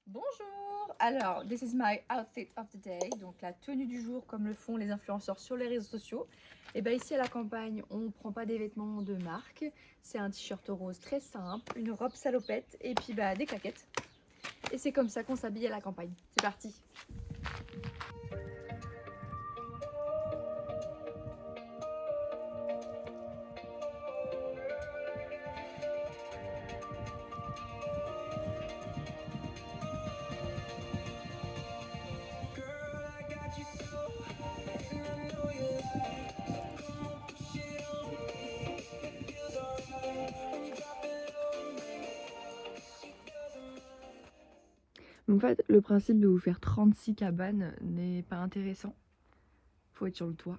Bonjour! Alors, this is my outfit of the day, donc la tenue du jour comme le font les influenceurs sur les réseaux sociaux. Et bien ici à la campagne, on ne prend pas des vêtements de marque. C'est un t-shirt rose très simple, une robe salopette et puis des claquettes. Et c'est comme ça qu'on s'habille à la campagne. C'est parti! En fait, le principe de vous faire 36 cabanes n'est pas intéressant. Faut être sur le toit.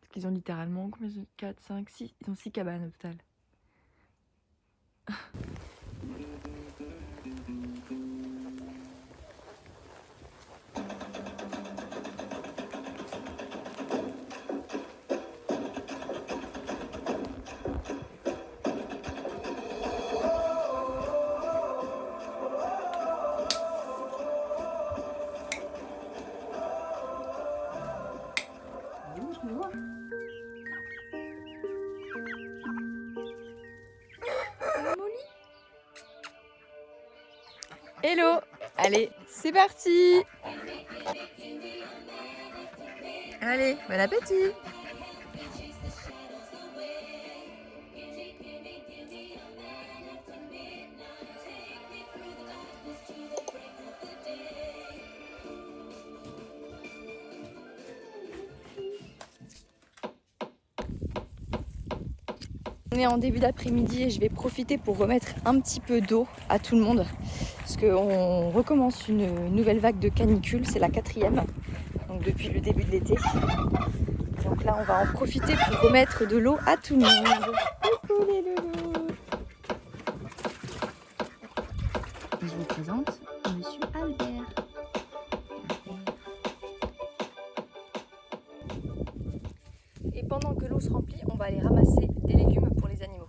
Parce qu'ils ont littéralement combien 4, 5, 6. Ils ont 6 cabanes au total. Hello! Allez, c'est parti! Allez, bon appétit! On est en début d'après-midi et je vais profiter pour remettre un petit peu d'eau à tout le monde parce qu'on recommence une nouvelle vague de canicule, c'est la 4e, donc depuis le début de l'été. Donc là on va en profiter pour remettre de l'eau à tout le monde. Coucou les loulous! Je vous présente Monsieur Albert. Et pendant que l'eau se remplit, on va aller ramasser des légumes pour les animaux.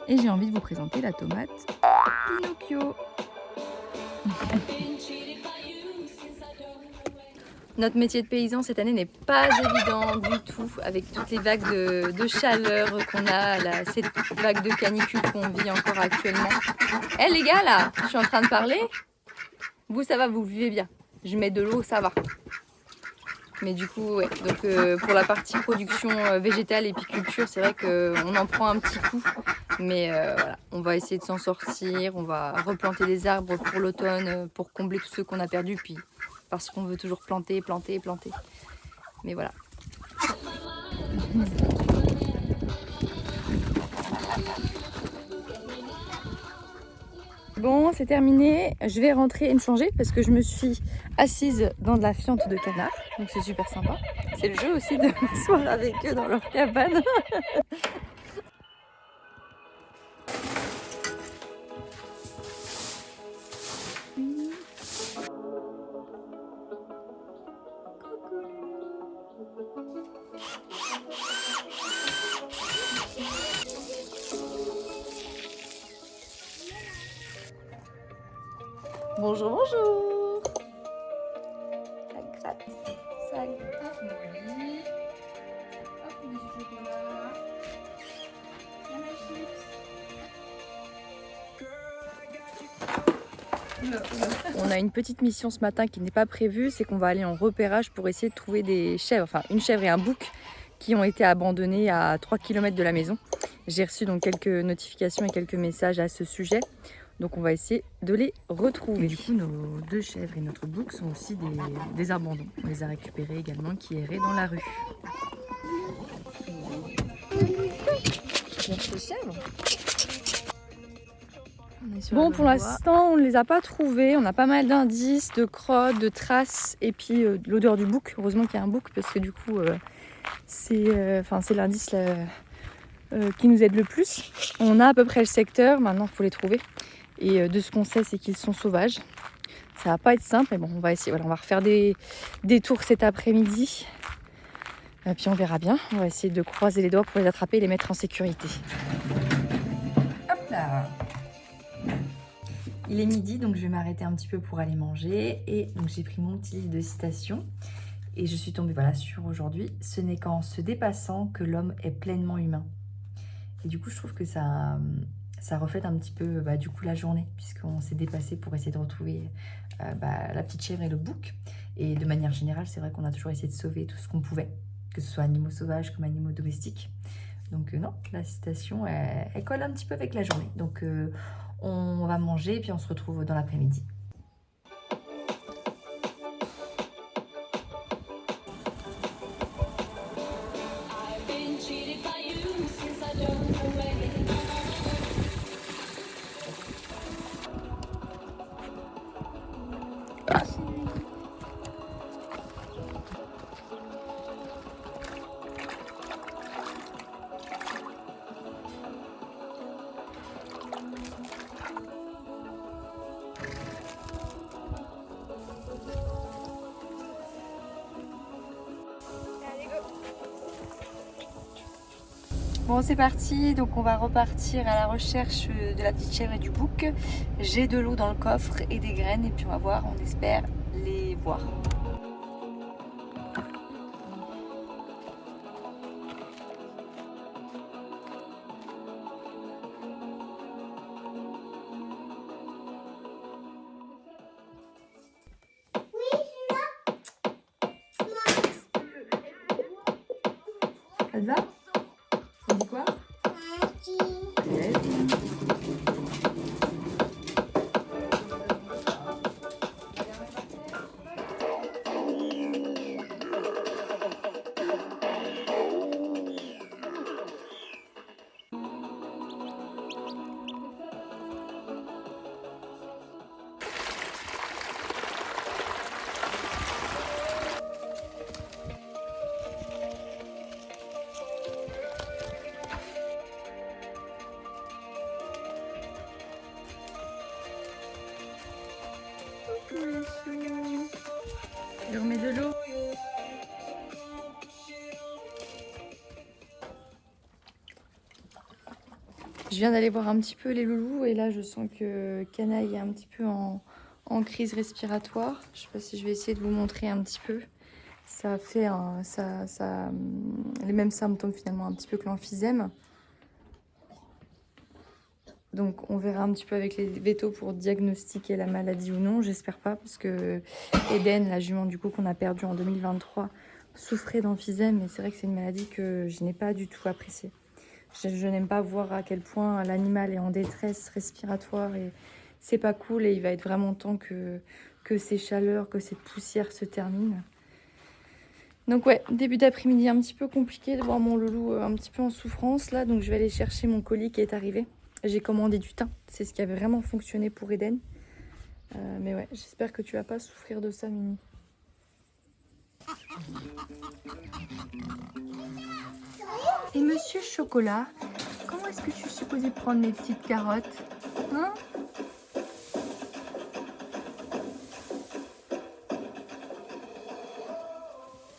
Et j'ai envie de vous présenter la tomate Pinocchio. Notre métier de paysan cette année n'est pas évident du tout avec toutes les vagues de chaleur qu'on a, cette vague de canicule qu'on vit encore actuellement. Eh les gars là, je suis en train de parler. Vous ça va, vous vivez bien. Je mets de l'eau, ça va. Mais du coup, ouais, donc pour la partie production végétale et apiculture, c'est vrai qu'on en prend un petit coup. Mais voilà, on va essayer de s'en sortir, on va replanter des arbres pour l'automne, pour combler tout ce qu'on a perdu, puis parce qu'on veut toujours planter. Mais voilà. Bon, c'est terminé. Je vais rentrer et me changer parce que je me suis assise dans de la fiente de canard. Donc c'est super sympa. C'est le jeu aussi de m'asseoir avec eux dans leur cabane. Bonjour, bonjour. Ça gratte, ça gratte. Oui. Hop, on met du chocolat. On a chips. On a une petite mission ce matin qui n'est pas prévue, c'est qu'on va aller en repérage pour essayer de trouver des chèvres, enfin une chèvre et un bouc qui ont été abandonnés à 3 km de la maison. J'ai reçu donc quelques notifications et quelques messages à ce sujet. Donc on va essayer de les retrouver. Et du coup, nos 2 chèvres et notre bouc sont aussi des abandons. On les a récupérés également qui erraient dans la rue. Bon, pour l'instant, on ne les a pas trouvés. On a pas mal d'indices, de crottes, de traces et puis l'odeur du bouc. Heureusement qu'il y a un bouc parce que du coup, c'est l'indice qui nous aide le plus. On a à peu près le secteur. Maintenant, il faut les trouver. Et de ce qu'on sait, c'est qu'ils sont sauvages. Ça va pas être simple, mais bon, on va essayer. Voilà, on va refaire des tours cet après-midi. Et puis on verra bien. On va essayer de croiser les doigts pour les attraper et les mettre en sécurité. Hop Il est midi, donc je vais m'arrêter un petit peu pour aller manger. Et donc j'ai pris mon petit livre de citations. Et je suis tombée sur aujourd'hui. Ce n'est qu'en se dépassant que l'homme est pleinement humain. Et du coup, je trouve que ça reflète un petit peu du coup la journée, puisqu'on s'est dépassé pour essayer de retrouver la petite chèvre et le bouc. Et de manière générale, c'est vrai qu'on a toujours essayé de sauver tout ce qu'on pouvait, que ce soit animaux sauvages comme animaux domestiques. Donc non, la citation, elle colle un petit peu avec la journée. Donc on va manger et puis on se retrouve dans l'après-midi. Bon, c'est parti, donc on va repartir à la recherche de la petite chèvre et du bouc. J'ai de l'eau dans le coffre et des graines et puis on va voir, on espère les voir. Elle va? On dit quoi? Yes. Je remets de l'eau. Je viens d'aller voir un petit peu les loulous et là je sens que Canaille est un petit peu en crise respiratoire. Je sais pas si je vais essayer de vous montrer un petit peu. Ça fait les mêmes symptômes finalement un petit peu que l'emphysème. Donc on verra un petit peu avec les vétos pour diagnostiquer la maladie ou non. J'espère pas parce que Eden, la jument du coup qu'on a perdue en 2023, souffrait d'emphysème et c'est vrai que c'est une maladie que je n'ai pas du tout appréciée. Je n'aime pas voir à quel point l'animal est en détresse respiratoire et c'est pas cool et il va être vraiment temps que ces chaleurs, que cette poussière se terminent. Donc ouais, début d'après-midi un petit peu compliqué de voir mon loulou un petit peu en souffrance là, donc je vais aller chercher mon colis qui est arrivé. J'ai commandé du thym, c'est ce qui avait vraiment fonctionné pour Eden. Mais ouais, j'espère que tu vas pas souffrir de ça, Mimi. Et Monsieur Chocolat, comment est-ce que je suis supposée prendre mes petites carottes? Hein?